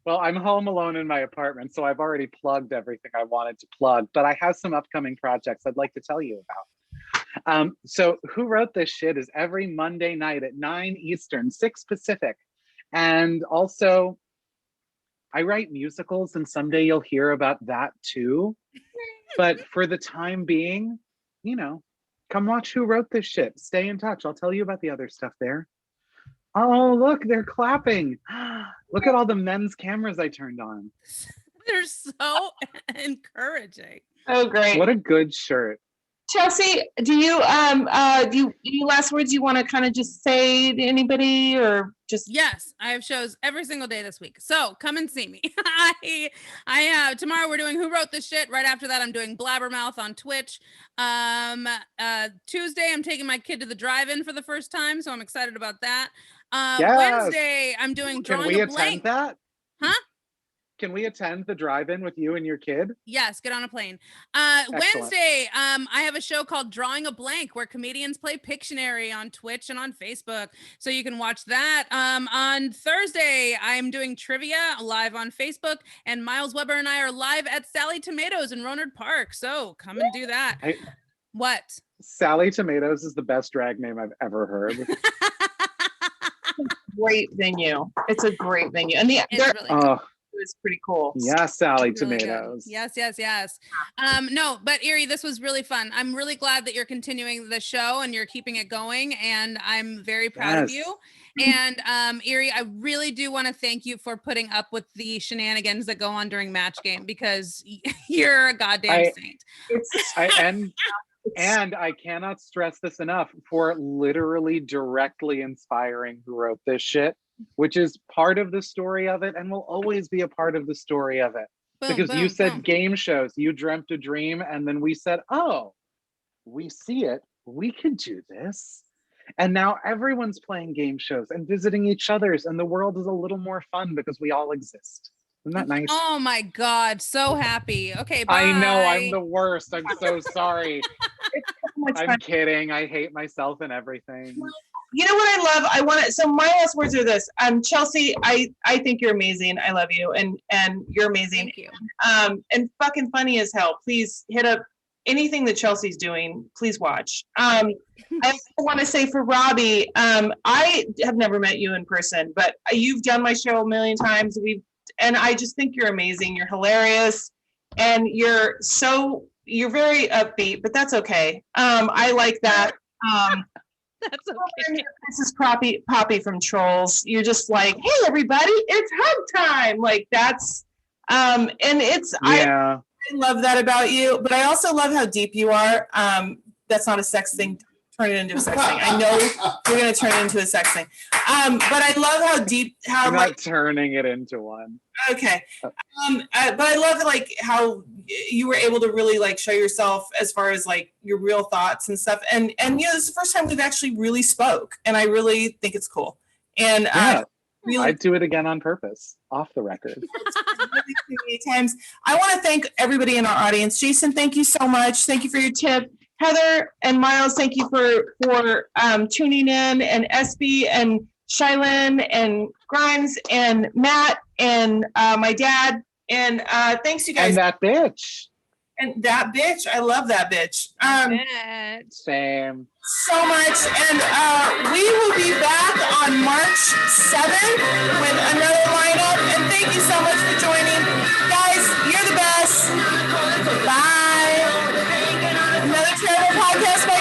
Well, I'm home alone in my apartment, so I've already plugged everything I wanted to plug, but I have some upcoming projects I'd like to tell you about. So Who Wrote This Shit is every Monday night at 9 Eastern, 6 Pacific. And also, I write musicals, and someday you'll hear about that too. But for the time being, come watch Who Wrote This Shit. Stay in touch. I'll tell you about the other stuff there. Oh, look, they're clapping. Look at all the men's cameras I turned on. They're so encouraging. Oh, great. What a good shirt. Chelsea, do you any last words you want to kind of just say to anybody or just? Yes, I have shows every single day this week. So come and see me. Tomorrow we're doing Who Wrote This Shit. Right after that, I'm doing Blabbermouth on Twitch. Tuesday, I'm taking my kid to the drive-in for the first time, so I'm excited about that. Yes. Wednesday, I'm doing Drawing Can we a attend Blank. that? Huh? Can we attend the drive-in with you and your kid? Yes, get on a plane. Excellent. Wednesday, I have a show called Drawing a Blank where comedians play Pictionary on Twitch and on Facebook. So you can watch that. On Thursday, I'm doing trivia live on Facebook, and Miles Weber and I are live at Sally Tomatoes in Rohnert Park. So come and do that. What? Sally Tomatoes is the best drag name I've ever heard. Great venue. It's a great venue. And it's really good. It's pretty cool. Yeah, Sally Really Tomatoes. Good. Yes. No, but Eerie, this was really fun. I'm really glad that you're continuing the show and you're keeping it going, and I'm very proud of you. And Eerie, I really do want to thank you for putting up with the shenanigans that go on during Match Game, because you're a goddamn saint. And I cannot stress this enough, for literally directly inspiring Who Wrote This Shit, which is part of the story of it and will always be a part of the story of it. Because you said game shows, you dreamt a dream, and then we said, oh, we see it, we can do this. And now everyone's playing game shows and visiting each other's, and the world is a little more fun because we all exist. Isn't that nice? Oh my God, so happy. Okay, bye. I know, I'm the worst. I'm so sorry. It's so much I'm fun. kidding. I hate myself and everything. You know what I love? I want to. So my last words are this. Chelsea, I think you're amazing. I love you, and you're amazing. Thank you. And fucking funny as hell. Please hit up anything that Chelsea's doing. Please watch. I also want to say for Robby, I have never met you in person, but you've done my show a million times. And I just think you're amazing. You're hilarious, and you're very upbeat, but that's okay. I like that. That's okay. This is Poppy from Trolls. You're just like, hey everybody, it's hug time. Like that's and it's Yeah. I love that about you, but I also love how deep you are. That's not a sex thing. Turn it into a sex thing. I know you're gonna turn it into a sex thing. But I love how I'm not turning it into one. okay. But I love like how you were able to really like show yourself as far as like your real thoughts and stuff. And you know, this is the first time we've actually really spoke, and I really think it's cool. And Yeah. really I'd do it again on purpose, off the record. many times. I want to thank everybody in our audience. Jason, thank you so much. Thank you for your tip. Heather and Miles, thank you for tuning in, and SB and Shylin and Grimes and Matt and my dad. And thanks you guys. And that bitch. And that bitch. I love that bitch. Same. So much. And we will be back on March 7th with another lineup. And thank you so much for joining. Guys, you're the best. Bye. Another terrible podcast by